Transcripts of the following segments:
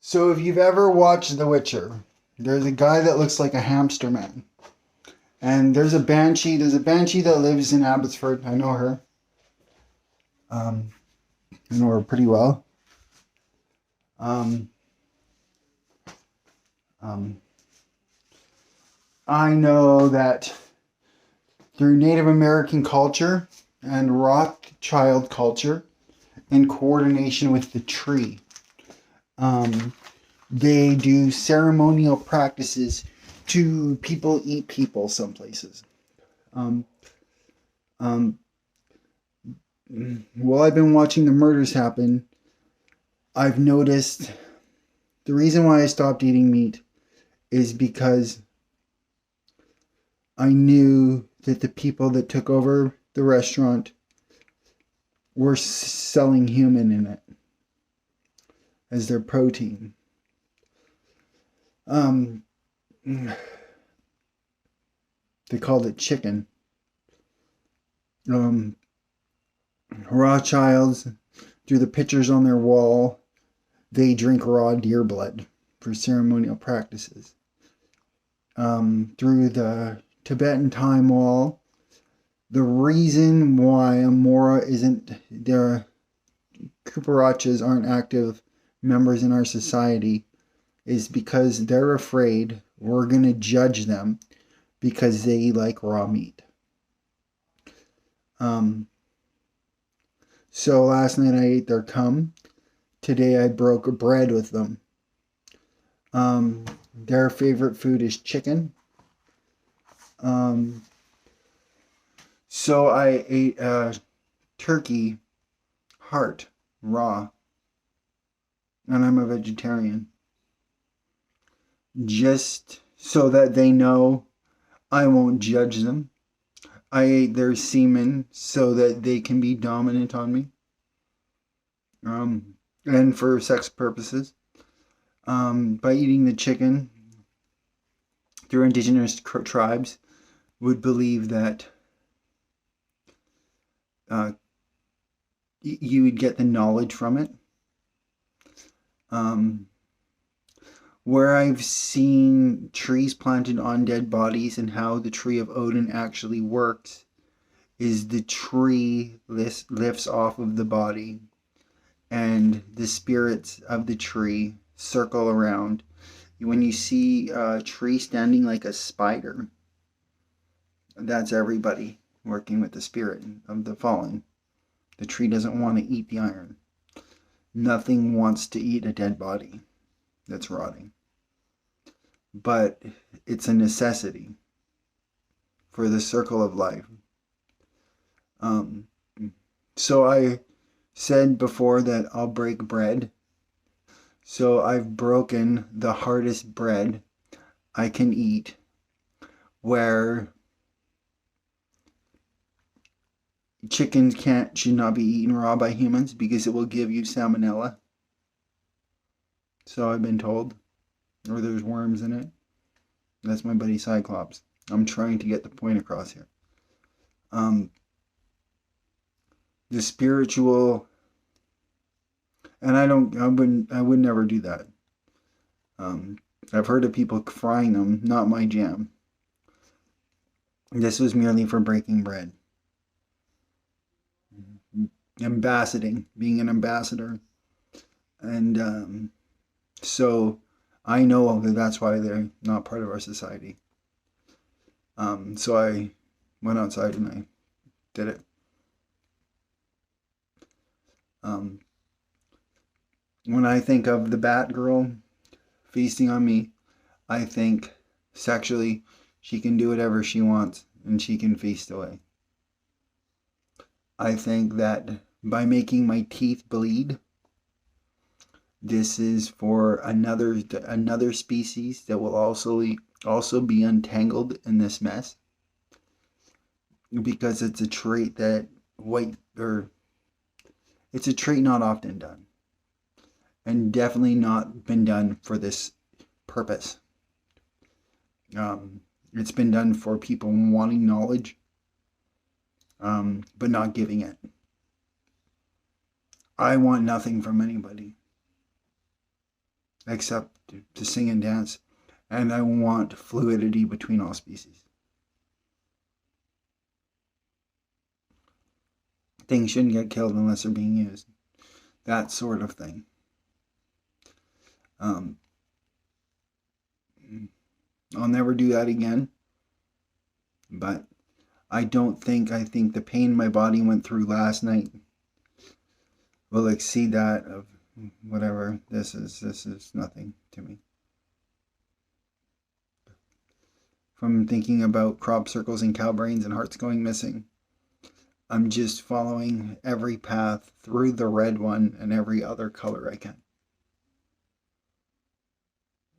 So if you've ever watched The Witcher, there's a guy that looks like a hamster man. And there's a banshee that lives in Abbotsford. I know her. Um, I know her pretty well. Um, um, I know that through Native American culture and Rothschild culture, in coordination with the tree, um, they do ceremonial practices to people eat people some places. Um, um, while I've been watching the murders happen, I've noticed the reason why I stopped eating meat is because I knew that the people that took over the restaurant were selling human in it as their protein. Um, they called it chicken. Um, Rothschilds, through the pictures on their wall, they drink raw deer blood for ceremonial practices. Through the Tibetan time wall, the reason why Amora isn't the Cucarachas aren't active members in our society is because they're afraid we're going to judge them because they like raw meat. Um, so last night I ate their cum. Today I broke bread with them. Their favorite food is chicken. Um, so I ate a turkey heart raw, and I'm a vegetarian. Just so that they know I won't judge them. I ate their semen so that they can be dominant on me. And for sex purposes. By eating the chicken, their indigenous tribes would believe that you would get the knowledge from it. Um, where I've seen trees planted on dead bodies and how the tree of Odin actually works is the tree lifts off of the body and the spirits of the tree circle around. When you see a tree standing like a spider, that's everybody working with the spirit of the fallen. The tree doesn't want to eat the iron. Nothing wants to eat a dead body that's rotting. But it's a necessity for the circle of life. Um, so I said before that I'll break bread. So I've broken the hardest bread I can eat, where chicken should not be eaten raw by humans because it will give you salmonella. So I've been told. Or there's worms in it. That's my buddy Cyclops. I'm trying to get the point across here. Um, the spiritual, and I would never do that. I've heard of people frying them, not my jam. This was merely for breaking bread. Being an ambassador. And so I know that that's why they're not part of our society. So I went outside and I did it. When I think of the Batgirl feasting on me, I think sexually she can do whatever she wants and she can feast away. I think that by making my teeth bleed, this is for another species that will also be untangled in this mess, because it's a trait that it's a trait not often done, and definitely not been done for this purpose. It's been done for people wanting knowledge, but not giving it. I want nothing from anybody. except to sing and dance. And I want fluidity between all species. Things shouldn't get killed unless they're being used. That sort of thing. Um, I'll never do that again. But I think the pain my body went through last night will exceed that of whatever this is. This is nothing to me. From thinking about crop circles and cow brains and hearts going missing, I'm just following every path through the red one and every other color I can.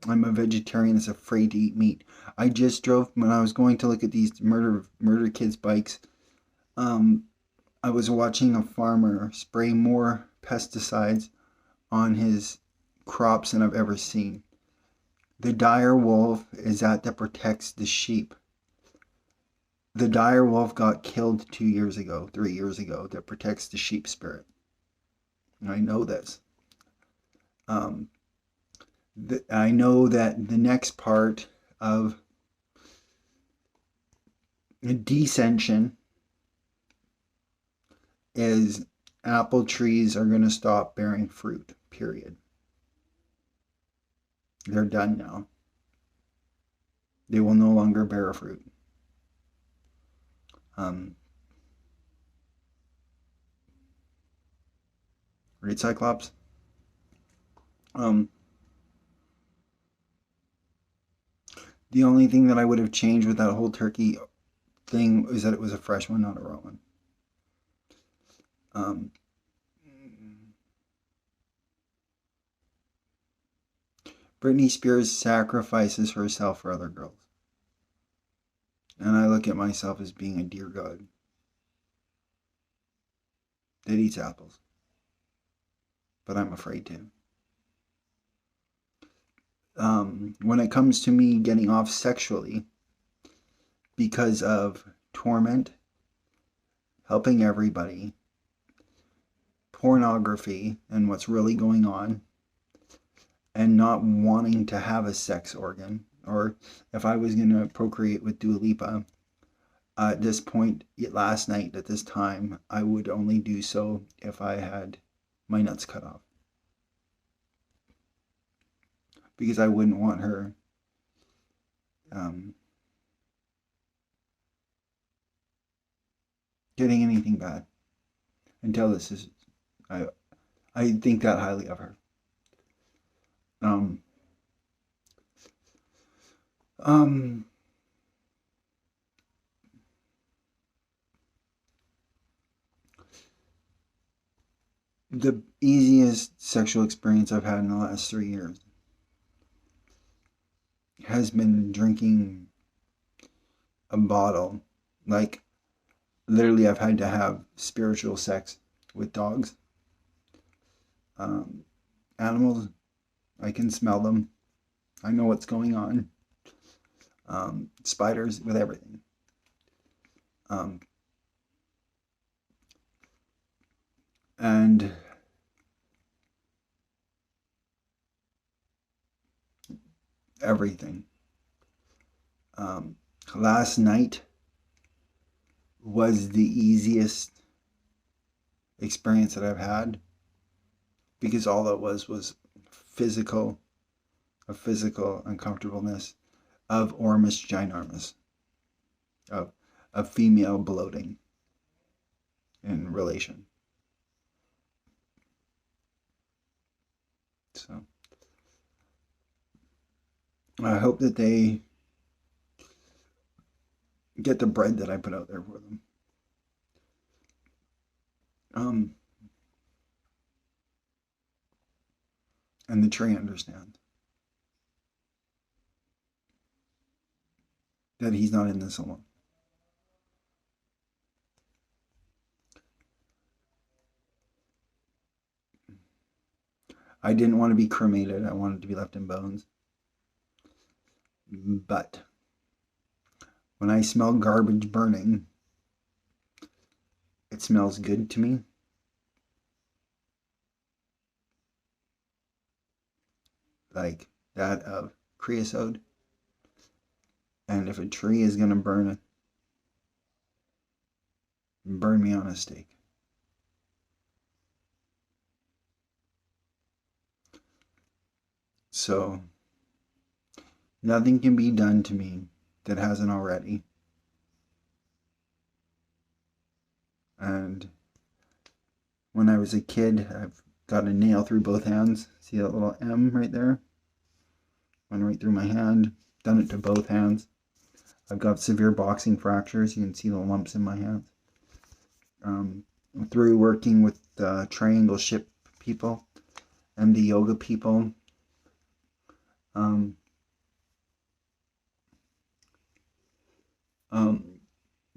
I'm a vegetarian that's afraid to eat meat. I just drove when I was going to look at these murder kids bikes. I was watching a farmer spray more pesticides on his crops than I've ever seen. The dire wolf is that protects the sheep. The dire wolf got killed 2 years ago, 3 years ago, that protects the sheep spirit. I know this. I know that the next part of descension is apple trees are going to stop bearing fruit, period. They're done now. They will no longer bear fruit. Right, Cyclops? The only thing that I would have changed with that whole turkey thing is that it was a fresh one, not a raw one. Britney Spears sacrifices herself for other girls. And I look at myself as being a dear God that eats apples. But I'm afraid to. When it comes to me getting off sexually because of torment, helping everybody, pornography, and what's really going on, and not wanting to have a sex organ, or if I was going to procreate with Dua Lipa, at this point, last night at this time, I would only do so if I had my nuts cut off. Because I wouldn't want her getting anything bad until this is. I think that highly of her. The easiest sexual experience I've had in the last 3 years has been drinking a bottle. Like, literally, I've had to have spiritual sex with dogs. Animals, I can smell them. I know what's going on. Spiders, with everything. And everything. Last night was the easiest experience that I've had because all it was physical, a physical uncomfortableness of ormus ginormus, of female bloating in relation. So I hope that they get the bread that I put out there for them. And the tree understands that he's not in this alone. I didn't want to be cremated. I wanted to be left in bones. But when I smell garbage burning, it smells good to me. like that of creosote. And if a tree is gonna burn it, burn me on a stake. So nothing can be done to me that hasn't already. And when I was a kid, I've got a nail through both hands. See that little M right there? Went right through my hand. Done it to both hands. I've got severe boxing fractures. You can see the lumps in my hands. Through working with triangle ship people and the yoga people,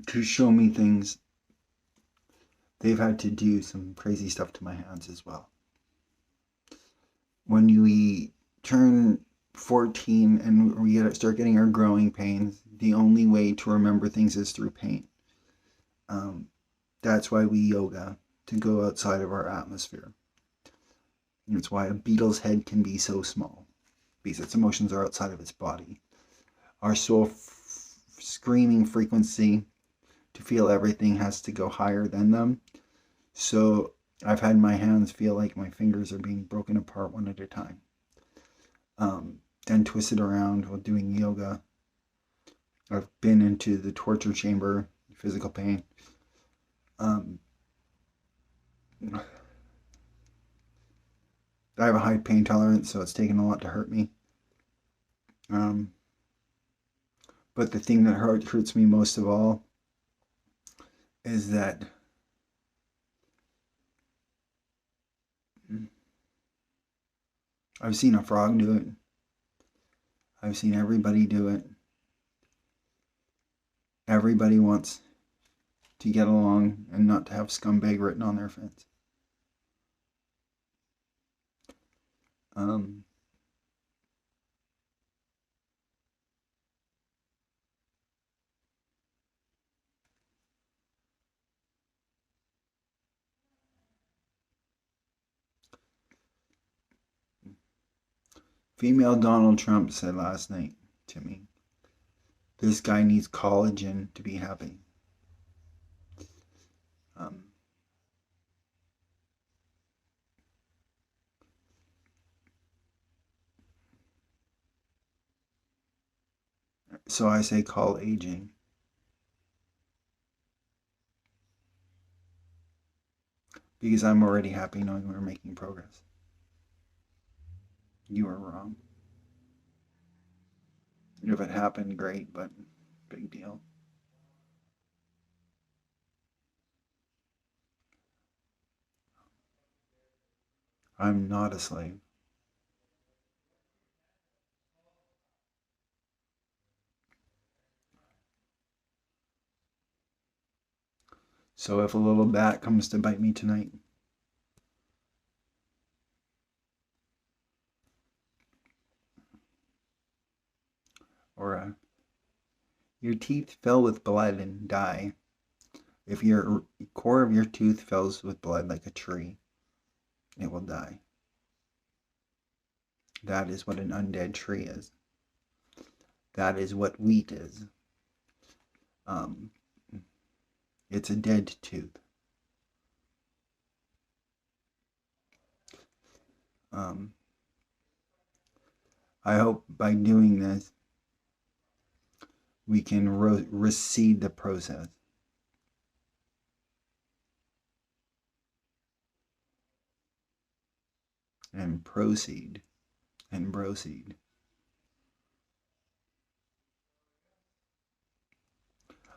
to show me things, they've had to do some crazy stuff to my hands as well. When we turn 14 and we start getting our growing pains, the only way to remember things is through pain. That's why we yoga, to go outside of our atmosphere. That's why a beetle's head can be so small, because its emotions are outside of its body. Our soul screaming frequency to feel everything has to go higher than them. So I've had my hands feel like my fingers are being broken apart one at a time. Then twisted around while doing yoga. I've been into the torture chamber, physical pain. I have a high pain tolerance, so it's taken a lot to hurt me. But the thing that hurts me most of all is that I've seen a frog do it. I've seen everybody do it. Everybody wants to get along and not to have scumbag written on their fence. Female Donald Trump said last night to me, this guy needs collagen to be happy. So I say call aging. Because I'm already happy knowing we're making progress. You were wrong. If it happened, great, but big deal. I'm not a slave. So if a little bat comes to bite me tonight, or your teeth fill with blood and die, if your core of your tooth fills with blood like a tree, it will die. That is what an undead tree is. That is what wheat is. It's a dead tooth. I hope by doing this, we can recede the process. And proceed. And proceed.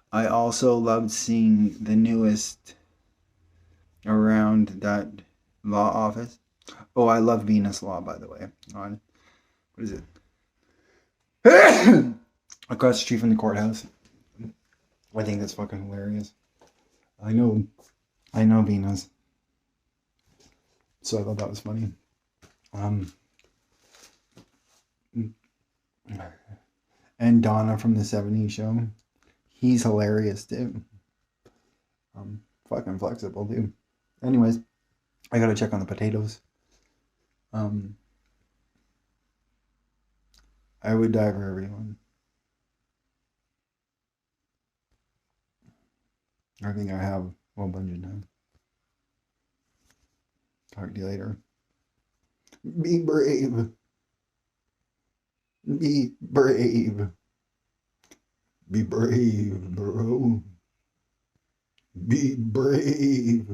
I also loved seeing the newest around that law office. Oh, I love Venus Law, by the way. On, what is it? Across the street from the courthouse. I think that's fucking hilarious. I know Venus. So I thought that was funny. And Donna from the 70s show. He's hilarious, dude. Fucking flexible, dude. Anyways, I gotta check on the potatoes. I would die for everyone. I think I have a whole bunch of time. Talk to you later. Be brave. Be brave. Be brave, bro. Be brave.